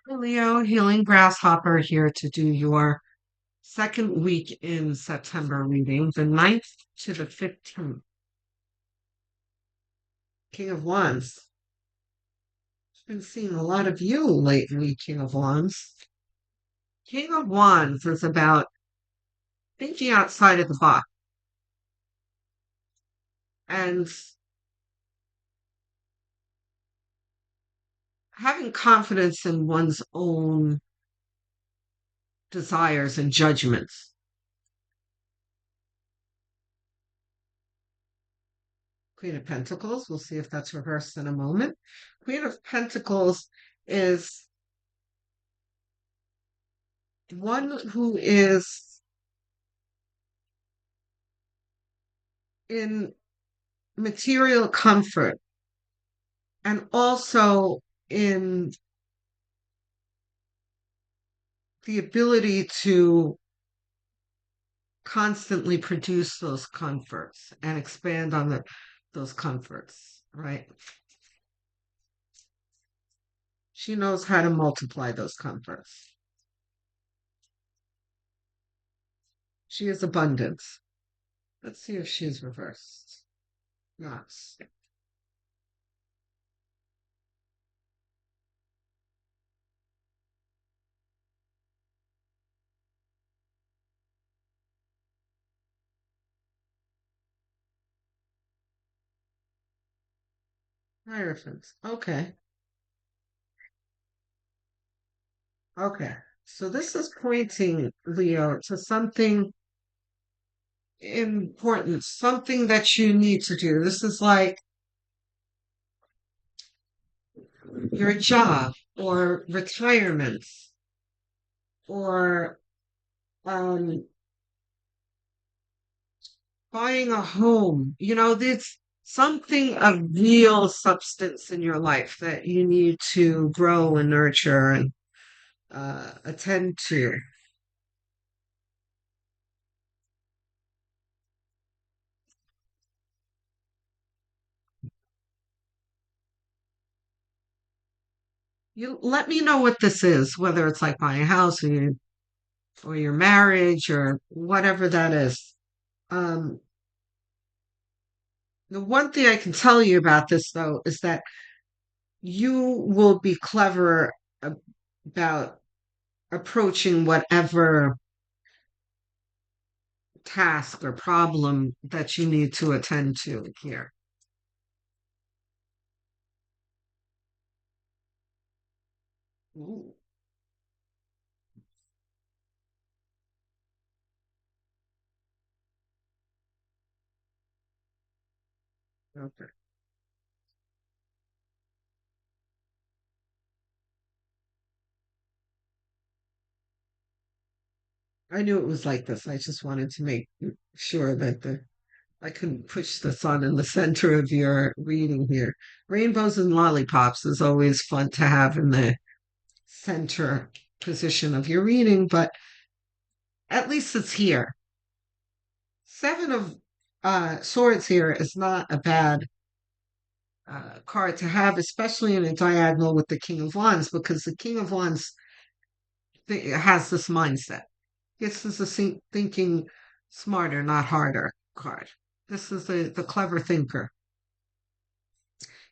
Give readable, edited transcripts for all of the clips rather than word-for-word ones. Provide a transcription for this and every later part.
Leo, Healing Grasshopper here to do your second week in September reading, the 9th to the 15th. King of Wands. I've been seeing a lot of you lately, King of Wands. King of Wands is about thinking outside of the box and having confidence in one's own desires and judgments. Queen of Pentacles, we'll see if that's reversed in a moment. Queen of Pentacles is one who is in material comfort and also in the ability to constantly produce those comforts and expand on those comforts, right? She knows how to multiply those comforts. She is abundance. Let's see if she's reversed. Yes. Hierophant. Okay. Okay. So this is pointing, Leo, to something important, something that you need to do. This is like your job or retirement or um, buying a home. There's something of real substance in your life that you need to grow and nurture and attend to. You let me know what this is, whether it's like buying a house or your marriage or whatever that is. Um, the one thing I can tell you about this, though, is that you will be clever about approaching whatever task or problem that you need to attend to here. Ooh, okay. I knew it was like this. I just wanted to make sure that I couldn't push the sun in the center of your reading here. Rainbows and lollipops is always fun to have in the center position of your reading, but at least it's here. Seven of Swords here is not a bad card to have, especially in a diagonal with the King of Wands, because the King of Wands has this mindset. This is a thinking smarter, not harder card. This is the clever thinker.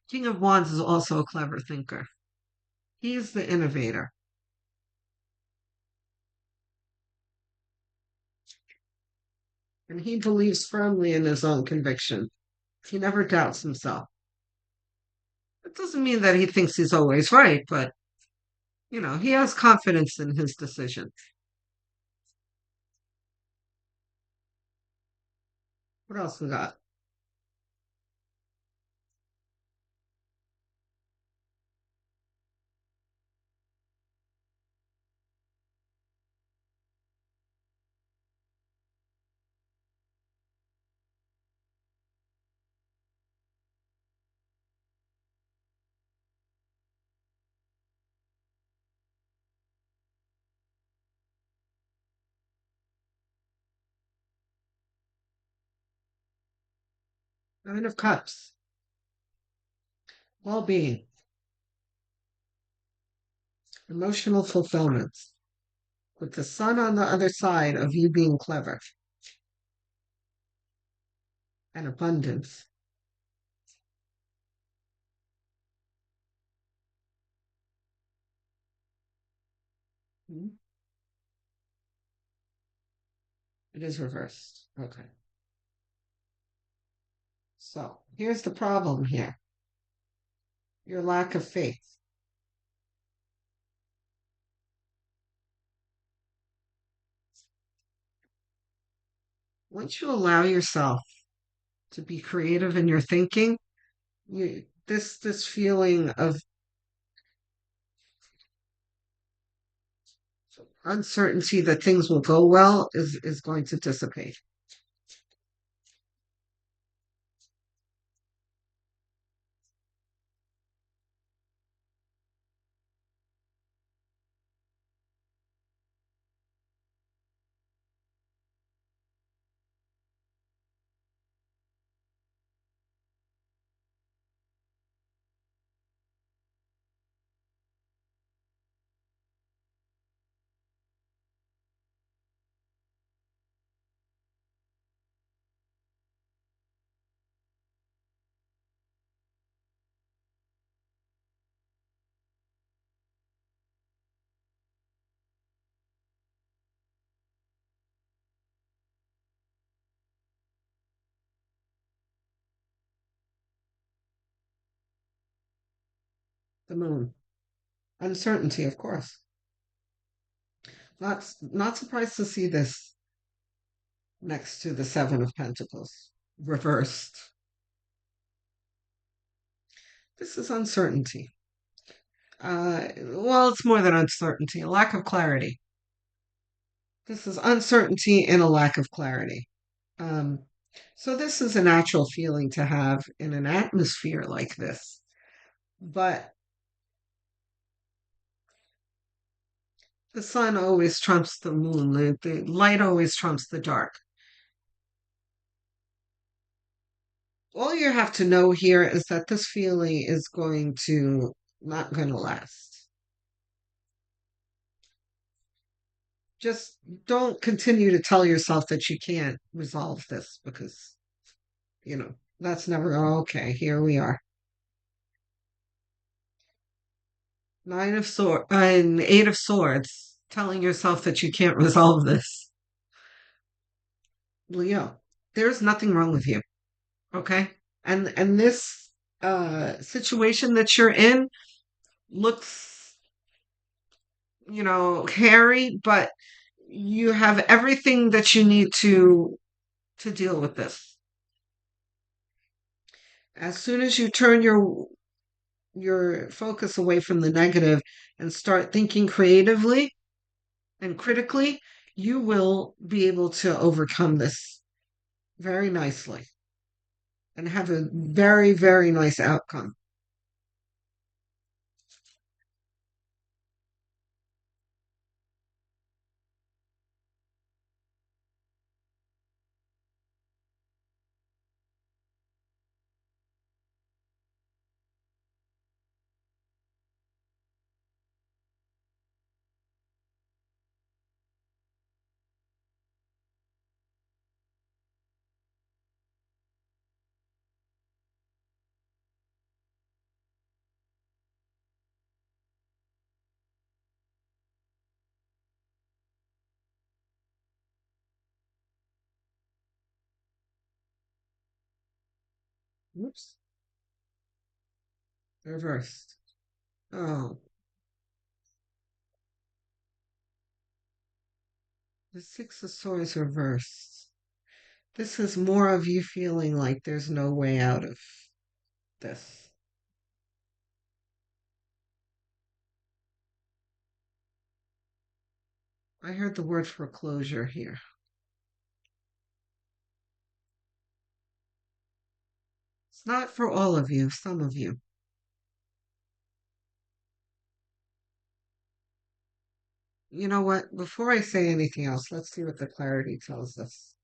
King of Wands is also a clever thinker. He's the innovator. And he believes firmly in his own conviction. He never doubts himself. It doesn't mean that he thinks he's always right, but he has confidence in his decision. What else we got? Nine of Cups. Well-being. Emotional fulfillment, with the sun on the other side of you being clever, and abundance. Hmm. It is reversed. Okay. So here's the problem here, your lack of faith. Once you allow yourself to be creative in your thinking, this feeling of uncertainty that things will go well is going to dissipate. The moon. Uncertainty, of course. Not surprised to see this next to the Seven of Pentacles, reversed. This is uncertainty. Well, it's more than uncertainty, a lack of clarity. This is uncertainty and a lack of clarity. Um, so this is a natural feeling to have in an atmosphere like this. But the sun always trumps the moon. The light always trumps the dark. All you have to know here is that this feeling is going to not going to last. Just don't continue to tell yourself that you can't resolve this because, that's never okay. Here we are. Nine of swords and eight of swords, telling yourself that you can't resolve this. Leo, there's nothing wrong with you. Okay. And this situation that you're in looks, hairy, but you have everything that you need to deal with this. As soon as you turn your focus away from the negative and start thinking creatively and critically, you will be able to overcome this very nicely and have a very, very nice outcome. Oops, reversed. Oh, the Six of Swords reversed. This is more of you feeling like there's no way out of this. I heard the word foreclosure here. It's not for all of you, some of you. You know what? Before I say anything else, let's see what the clarity tells us.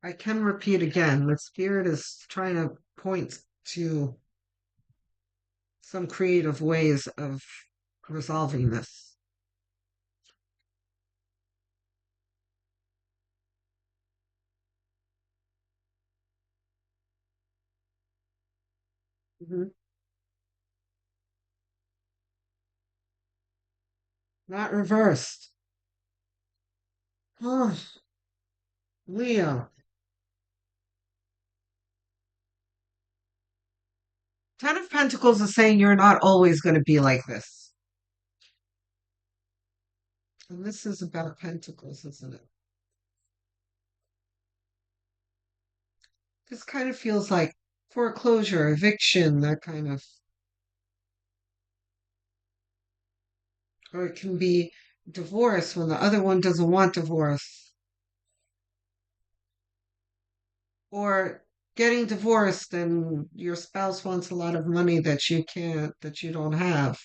I can repeat again. The spirit is trying to point to some creative ways of resolving this. Mhm. Not reversed. Oh, Leo. Ten of Pentacles is saying you're not always going to be like this. And this is about Pentacles, isn't it? This kind of feels like foreclosure, eviction, that kind of, or it can be divorce when the other one doesn't want divorce, or getting divorced and your spouse wants a lot of money that you can't, that you don't have.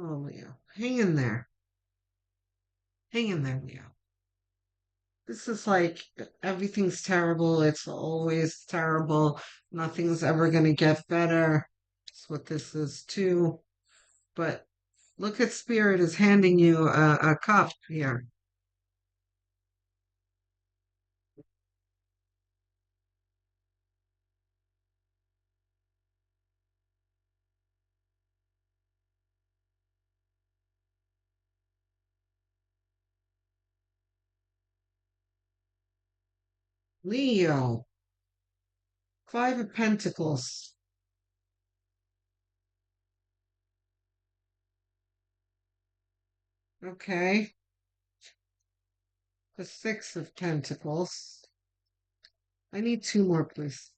Oh, Leo, hang in there. Hang in there, Leo. This is like everything's terrible. It's always terrible. Nothing's ever going to get better. That's what this is too. But look at Spirit is handing you a cup here. Leo, Five of Pentacles. Okay. The Six of Pentacles. I need two more, please.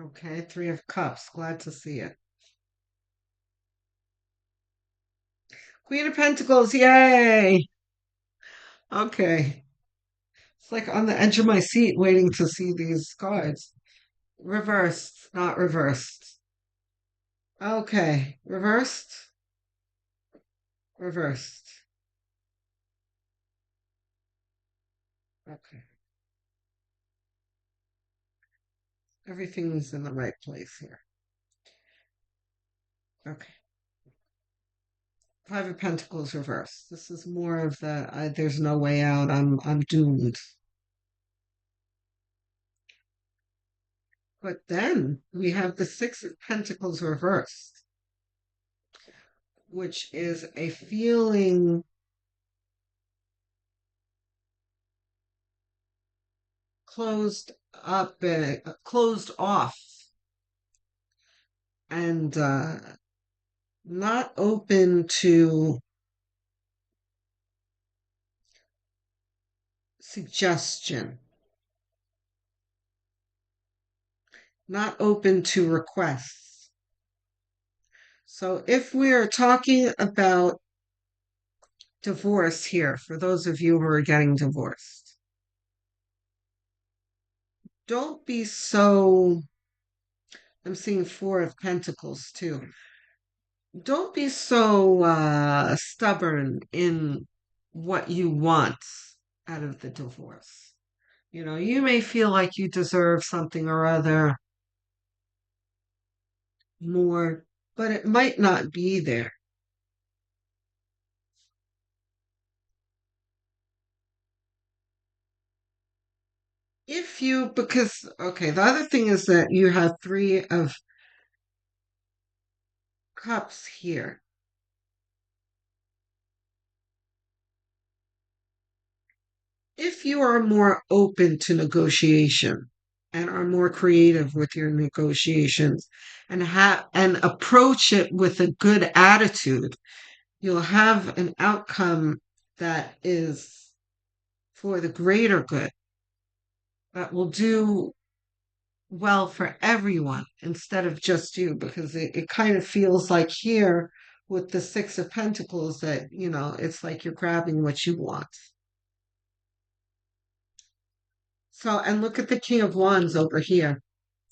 Okay, Three of Cups. Glad to see it. Queen of Pentacles. Yay. Okay. It's like on the edge of my seat waiting to see these cards. Reversed, not reversed. Okay, reversed, reversed. Okay, everything's in the right place here. Okay, Five of Pentacles reversed. This is more of the there's no way out. I'm doomed. But then we have the Six of Pentacles reversed, which is a feeling closed up, closed off, and not open to suggestion, not open to requests. So if we're talking about divorce here, for those of you who are getting divorced, don't be so, I'm seeing Four of Pentacles too. Don't be so stubborn in what you want out of the divorce. You know, you may feel like you deserve something or other more, but it might not be there. Because, okay, the other thing is that you have three of cups here. If you are more open to negotiation and are more creative with your negotiations and approach it with a good attitude, you'll have an outcome that is for the greater good, that will do well for everyone instead of just you, because it kind of feels like here with the Six of Pentacles that, it's like you're grabbing what you want. So, and look at the King of Wands over here.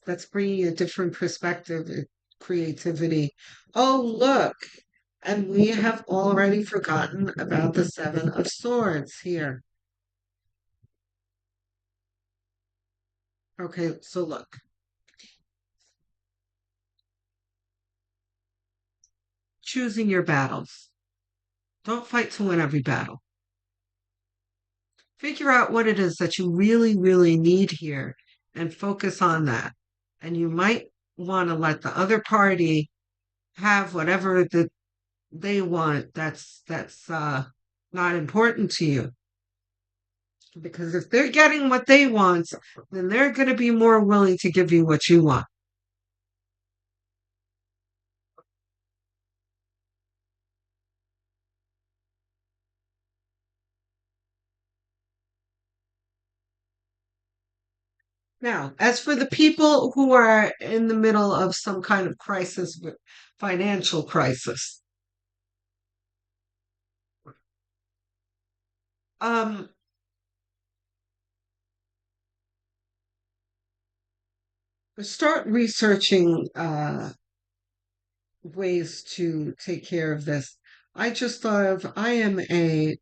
That's bringing a different perspective, creativity. Oh, look. And we have already forgotten about the Seven of Swords here. Okay, so look. Choosing your battles. Don't fight to win every battle. Figure out what it is that you really, really need here and focus on that. And you might want to let the other party have whatever that they want that's not important to you. Because if they're getting what they want, then they're going to be more willing to give you what you want. Now, as for the people who are in the middle of some kind of crisis, financial crisis, um, start researching ways to take care of this. I just thought of I am a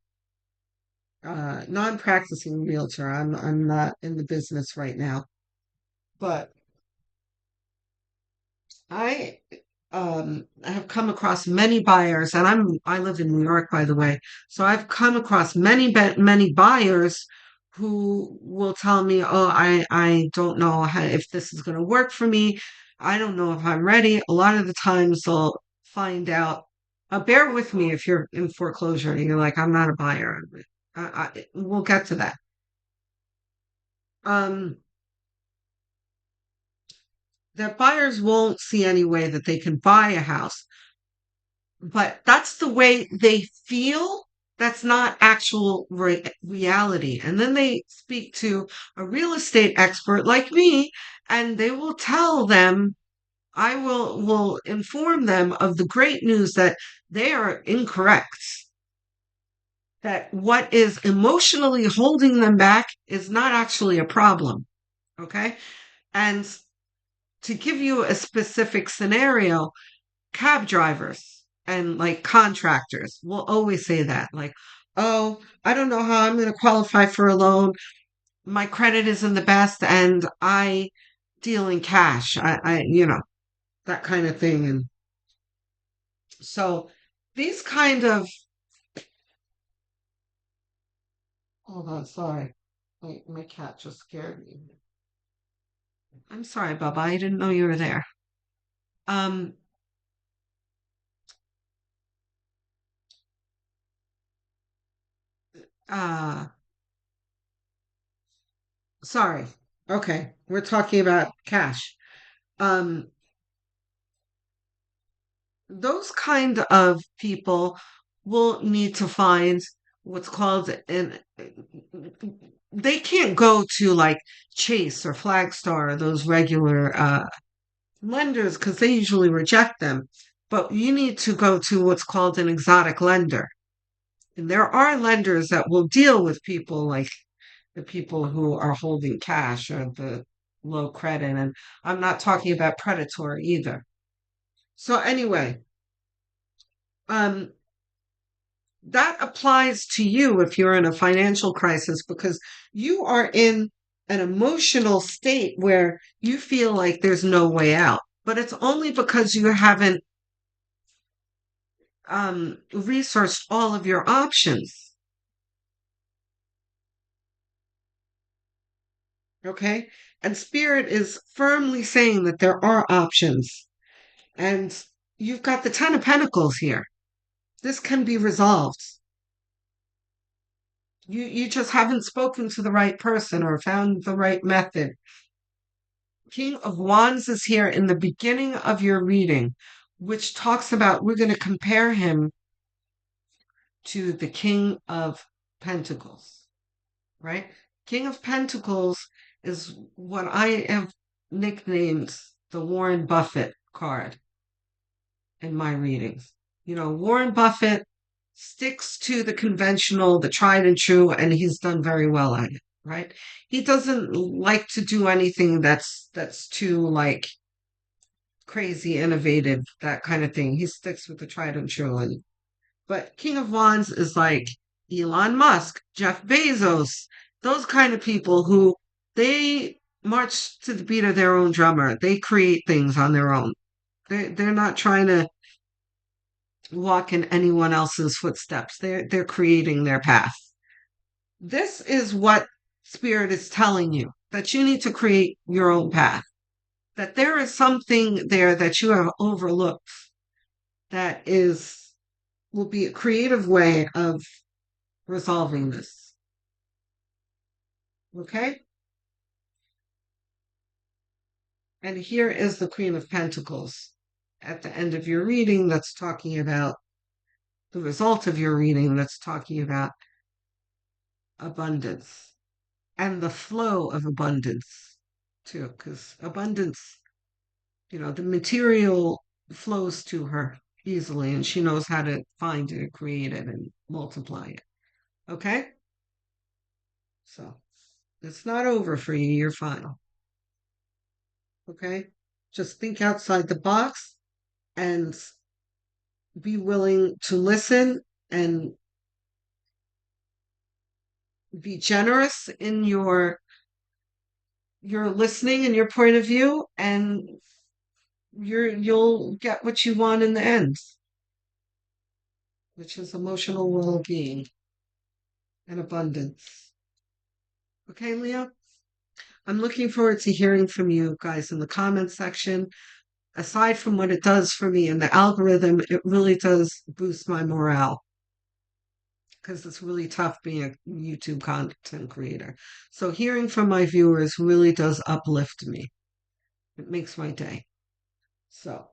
non-practicing realtor. I'm not in the business right now, but I I have come across many buyers, and I live in New York, by the way. So I've come across many buyers who will tell me, "Oh, I don't know if this is going to work for me. I don't know if I'm ready." A lot of the times they'll find out. Bear with me if you're in foreclosure and you're like, "I'm not a buyer." We'll get to that. Um, that buyers won't see any way that they can buy a house, but that's the way they feel. That's not actual reality. And then they speak to a real estate expert like me, and they will tell them, I will inform them of the great news that they are incorrect. That what is emotionally holding them back is not actually a problem. Okay. And to give you a specific scenario, cab drivers and like contractors will always say that, like, oh, I don't know how I'm going to qualify for a loan. My credit isn't the best and I deal in cash. That kind of thing. And so these kind of, hold on, sorry. My cat just scared me. I'm sorry, Bubba. I didn't know you were there. Um, uh, sorry. Okay. We're talking about cash. Um, those kind of people will need to find what's called an they can't go to like Chase or Flagstar or those regular lenders because they usually reject them. But you need to go to what's called an exotic lender. And there are lenders that will deal with people like the people who are holding cash or the low credit. And I'm not talking about predatory either. So anyway, um, that applies to you if you're in a financial crisis because you are in an emotional state where you feel like there's no way out. But it's only because you haven't researched all of your options. Okay? And Spirit is firmly saying that there are options. And you've got the Ten of Pentacles here. This can be resolved. You just haven't spoken to the right person or found the right method. King of Wands is here in the beginning of your reading, which talks about we're going to compare him to the King of Pentacles, right? King of Pentacles is what I have nicknamed the Warren Buffett card in my readings. You know, Warren Buffett sticks to the conventional, the tried and true, and he's done very well at it, right? He doesn't like to do anything that's too like crazy, innovative, that kind of thing. He sticks with the tried and true. But King of Wands is like Elon Musk, Jeff Bezos, those kind of people who they march to the beat of their own drummer. They create things on their own. They're not trying to walk in anyone else's footsteps. They're creating their path. This is what Spirit is telling you, that you need to create your own path. That there is something there that you have overlooked that is will be a creative way of resolving this. Okay? And here is the Queen of Pentacles at the end of your reading that's talking about the result of your reading that's talking about abundance and the flow of abundance too, because abundance, you know, the material flows to her easily and she knows how to find it, create it, and multiply it. Okay? So it's not over for you. You're fine. Okay? Just think outside the box and be willing to listen and be generous in your listening and your point of view, and you'll get what you want in the end, which is emotional well-being and abundance. Okay, Leo? I'm looking forward to hearing from you guys in the comments section. Aside from what it does for me in the algorithm, it really does boost my morale because it's really tough being a YouTube content creator. So hearing from my viewers really does uplift me. It makes my day. So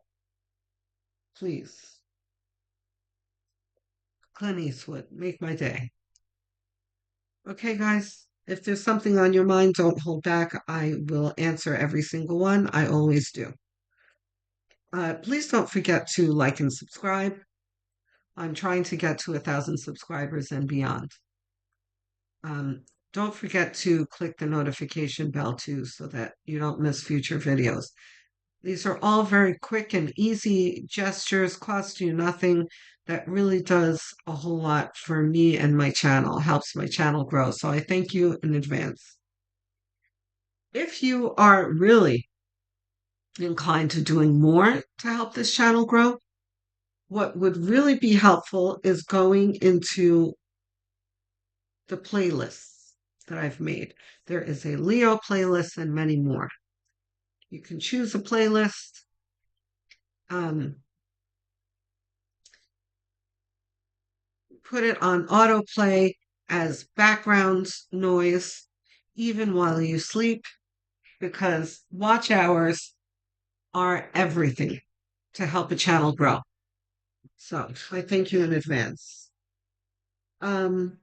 please, Clint Eastwood, make my day. Okay, guys, if there's something on your mind, don't hold back. I will answer every single one. I always do. Please don't forget to like and subscribe. I'm trying to get to 1,000 subscribers and beyond. Don't forget to click the notification bell too so that you don't miss future videos. These are all very quick and easy gestures, cost you nothing. That really does a whole lot for me and my channel, helps my channel grow. So I thank you in advance. If you are really inclined to doing more to help this channel grow, what would really be helpful is going into the playlists that I've made. There is a Leo playlist and many more. You can choose a playlist. Put it on autoplay as background noise, even while you sleep, because watch hours are everything to help a channel grow. So I thank you in advance. I'm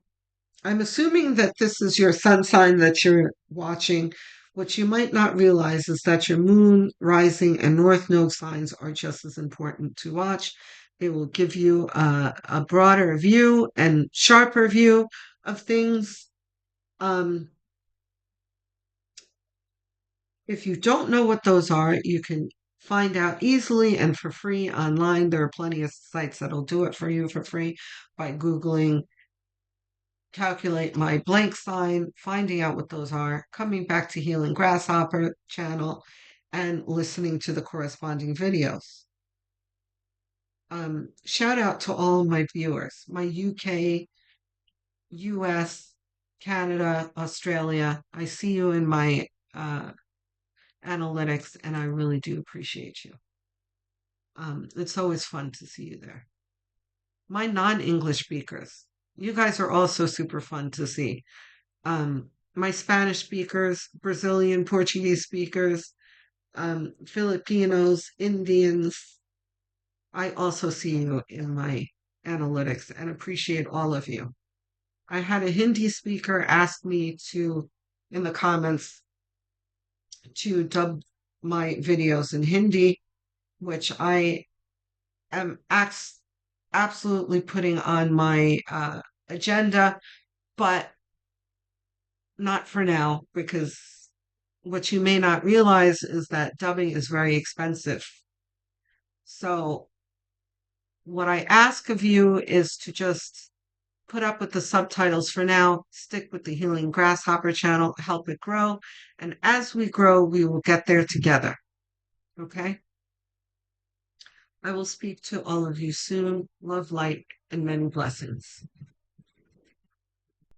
assuming that this is your sun sign that you're watching. What you might not realize is that your moon, rising, and north node signs are just as important to watch. They will give you a broader view and sharper view of things. If you don't know what those are, you can find out easily and for free online. There are plenty of sites that'll do it for you for free by Googling calculate my blank sign, finding out what those are, coming back to Healing Grasshopper channel, and listening to the corresponding videos. Shout out to all of my viewers, my UK, US, Canada, Australia. I see you in my analytics, and I really do appreciate you. It's always fun to see you there. My non-English speakers, you guys are also super fun to see. My Spanish speakers, Brazilian, Portuguese speakers, Filipinos, Indians. I also see you in my analytics and appreciate all of you. I had a Hindi speaker ask me to, in the comments, to dub my videos in Hindi, which I am absolutely putting on my agenda, but not for now, because what you may not realize is that dubbing is very expensive. So, what I ask of you is to just put up with the subtitles for now, stick with the Healing Grasshopper channel, help it grow. And as we grow, we will get there together. Okay? I will speak to all of you soon. Love, light, and many blessings.